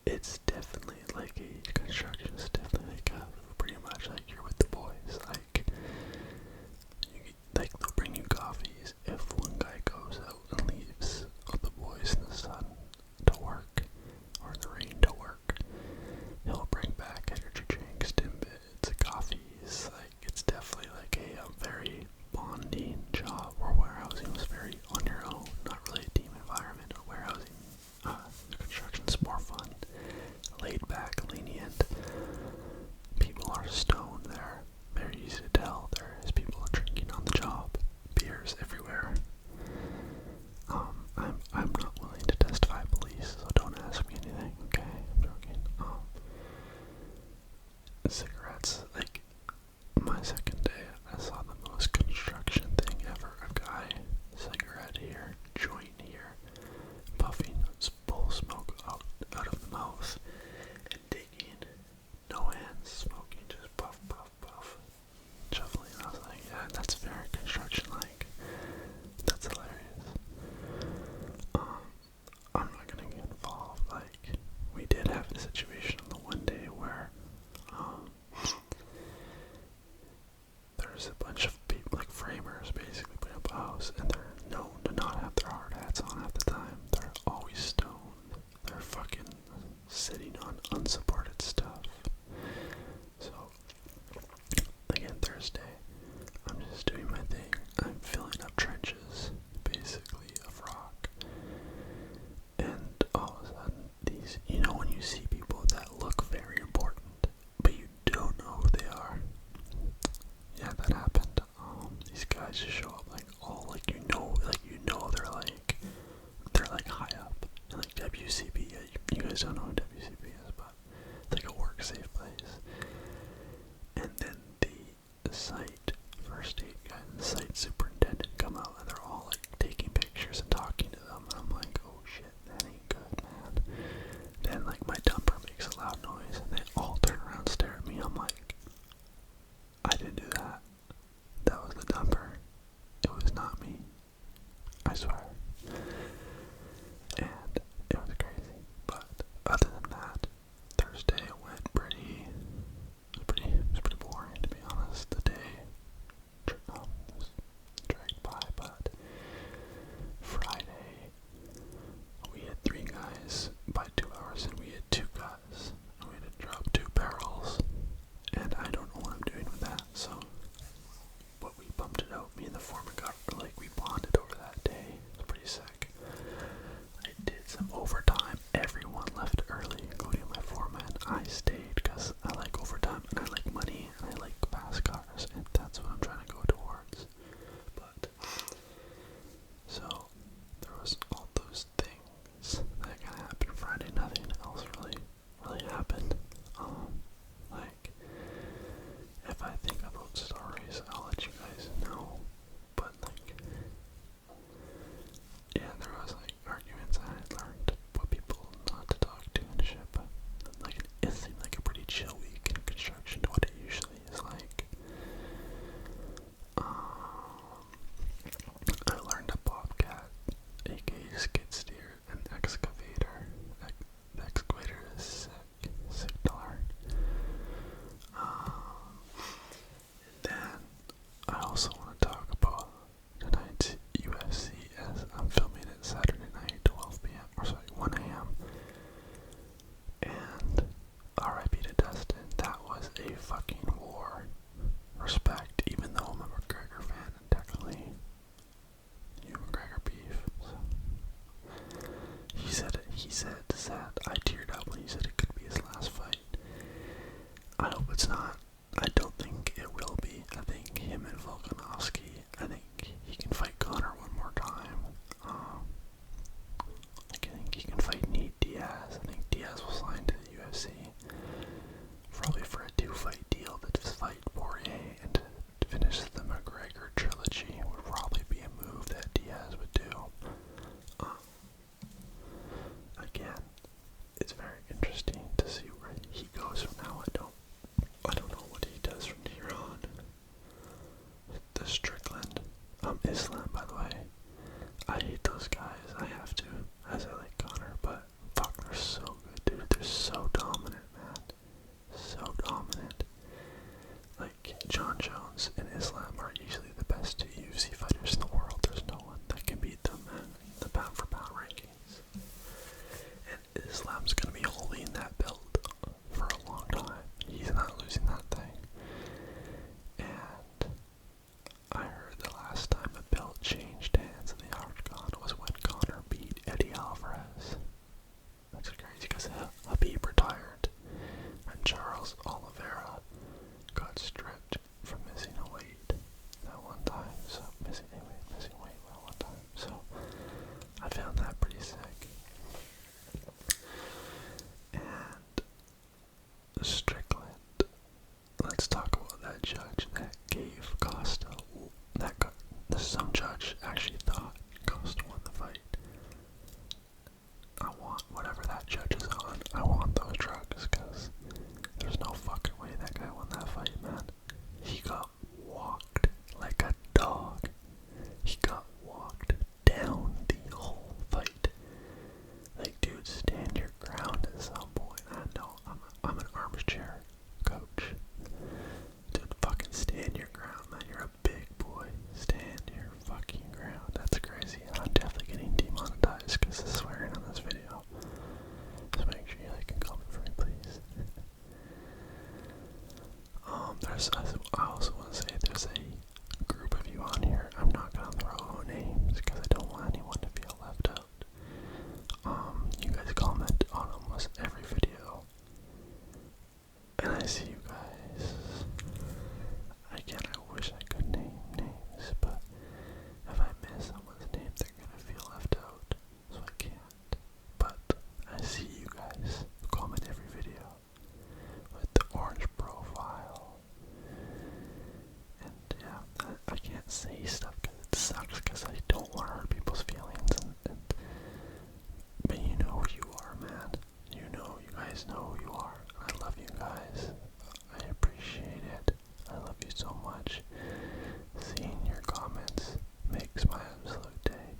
it's definitely like a construction. It's definitely like pretty much like you're with the boys. Like they'll bring you coffees if one guy goes out and leaves all the boys in the sun to work or in the rain to work. He'll bring back energy drinks, Timbits, coffees. Like it's definitely like a very bonding job. Or warehousing was very on your own, not really a team environment. Or warehousing, construction's more fun, laid back, lenient. People are stoned there. Very easy to tell. There is people drinking on the job. Beers everywhere. I'm not willing to testify police, so don't ask me anything, okay? I'm joking. Cigarettes, like, my second day, I saw the most construction thing ever. A guy, cigarette here, joint here, puffing full smoke out of the mouth, and taking no hands, smoking, just puff, puff, puff, shuffling. I was like, yeah, that's very construction-like. That's hilarious. I'm not gonna get involved. Like, we did have a situation on the one day where, there's a bunch of people, like framers, basically putting up a house, and they're known to not have their hard hats on half the time. They're always stoned. They're fucking sitting on unsupported stuff. So, again, Thursday, I'm just doing my thing. I'm filling up trenches, basically, of rock. And all of a sudden, these, when you see people that look very important, but you don't know who they are. Yeah, that happened. These guys just show up they're like high up. And like WCB, you guys don't know what WCB is, but it's like a work safe place. And then the site, first aid guy and the site superintendent come out and they're all like taking pictures and talking to them. And I'm like, oh shit, that ain't good, man. Then like my dumper makes a loud noise and they all turn around and stare at me. I'm like, I didn't do that. That was the dumper. It was not me. I swear. And it was crazy. But other than that, Thursday went it was pretty boring, to be honest. The day was dragged by, but Friday we had 3 guys. By 2 hours in we had 2 guys. And we had to drop 2 barrels. And I don't know what I'm doing with that, so but we bumped it out. Me and the foreman we bonded over that day. It was pretty sick. I did some overtime. Everyone left early, including my foreman. I stayed because I like overtime and I like money and I like fast cars, and that's what I'm trying to go towards. But so there was all those things that kind of happened Friday. Nothing else really happened. Like, if I think about stories, I'll let you guys know. But like, yeah, there was like arguments. I had learned what people not to talk to and shit. But like, it seemed like a pretty chill week in construction to what it usually is like. I learned a bobcat, aka skid steer, an excavator. The excavator is sick to learn. Then I also want to talk about tonight's UFC as I'm filming it Saturday night, 12 p.m. or sorry, 1 a.m. And R.I.P. to Dustin. That was a fucking war. Respect, even though I'm a McGregor fan and technically you McGregor beef. So. He said that I teared up when he said it could be his last fight. I hope it's not. I don't think it will be. I think him and Volkanovski, I think he can fight Conor one more time. I think he can fight Nate Diaz. I think Diaz will sign to the UFC. Probably for a 2-fight deal to just fight Poirier and to finish the McGregor trilogy would probably be a move that Diaz would do. Again, Strickland. Let's talk about that judge that gave Costa. Some judge actually thought Costa won the fight. I want whatever that judge is on. I want those drugs, because there's no fucking way that guy won that fight, man. He got walked like a dog. He got walked down the whole fight. Like, dude, stand your ground at some point. I know, I'm an armchair coach. Dude, fucking stand your ground, man. You're a big boy. Stand your fucking ground. That's crazy. I'm definitely getting demonetized because of swearing on this video. Just make sure you like and comment for me, please. I also want to say there's a group of you on here. I'm not gonna throw names because I don't want anyone to feel left out. You guys comment on almost every video, and I see you guys. Again, I wish I could name names, but if I miss someone's name, they're gonna feel left out, so I can't. But I see you guys who comment every video with the orange profile, and yeah, I can't say stuff because it sucks, because I don't want to hurt people's feelings, but you know who you are, man. You guys know who you are. I love you guys. I appreciate it. I love you so much. Seeing your comments makes my absolute day.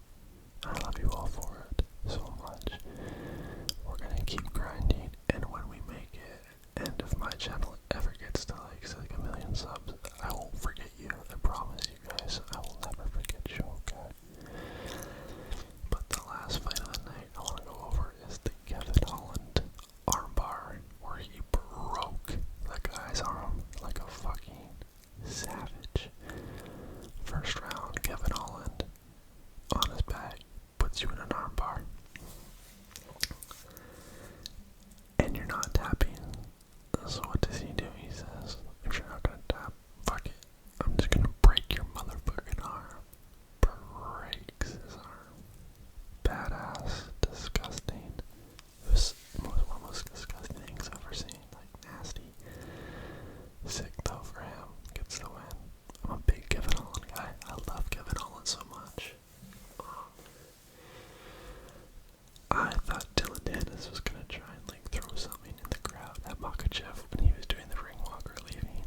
I love you all for it so much. We're gonna keep grinding, and when we make it, and if my channel ever gets to like 1 million subs, I won't forget you. I promise you guys, I will never forget you, okay? But the last fight of the night I want to go over is the Kevin Holland armbar, where he broke the guy's arm like a fucking savage. First round, Kevin Holland on his back puts you in an armbar, and you're not tapping. So what does he do? He says, if you're not gonna tap, fuck it, I'm just gonna break your motherfucking arm. Breaks his arm. Badass. Disgusting. It was one of the most disgusting things I've ever seen. Like, nasty. Sick though for him. Gets the win. I'm a big Kevin Holland guy. I love Kevin Holland so much. I thought Dylan Dennis was gonna try and like throw something in the crowd at Makachev when he was doing the ring walk or leaving.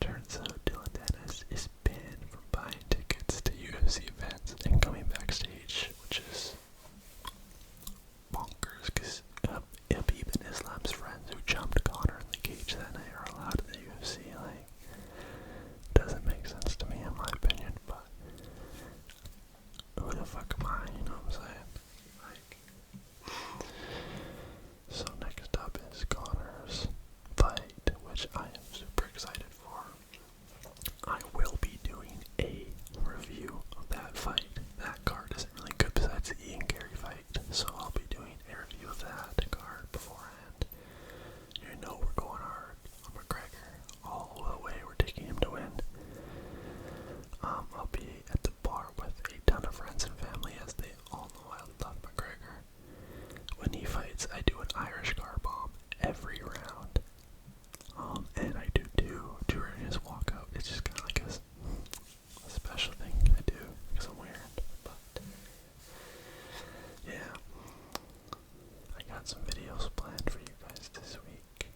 Turns out Dylan Dennis is banned from buying tickets to UFC events and coming backstage, which is bonkers, because Khabib and Islam's friends who jumped Conor in the cage that night are allowed in the UFC. Like, doesn't make sense to me in my opinion, but who the fuck am I, you know what I'm saying? Like, so next up is Conor's fight, which I am super excited for. I will be doing a review of that fight. That card isn't really good besides the Ian Gary fight, so I'll be doing a review of that card beforehand. You know we're going hard on McGregor all the way. We're taking him to win. I'll be at the bar with a ton of friends and family, as they all know I love McGregor. When he fights, I do an Irish car bomb every round. And I do two during his walkout. It's just kind of like a special thing I do because I'm weird. But yeah, I got some videos planned for you guys this week,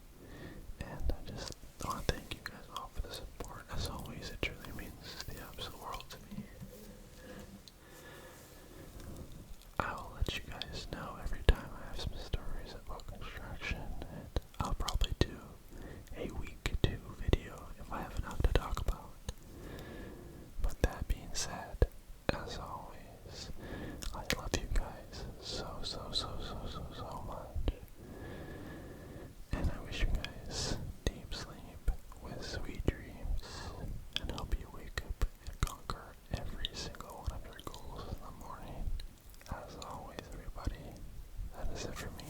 and I just want to thank you guys all for the support. As always, it truly means the absolute world to me. I will let you guys know every time I have some stories about construction, and I'll probably do a week 2 video if I have enough to talk about. But that being said, as always, I love you guys so much. And I wish you guys deep sleep with sweet dreams, and hope you wake up and conquer every single one of your goals in the morning. As always, everybody, that is it for me.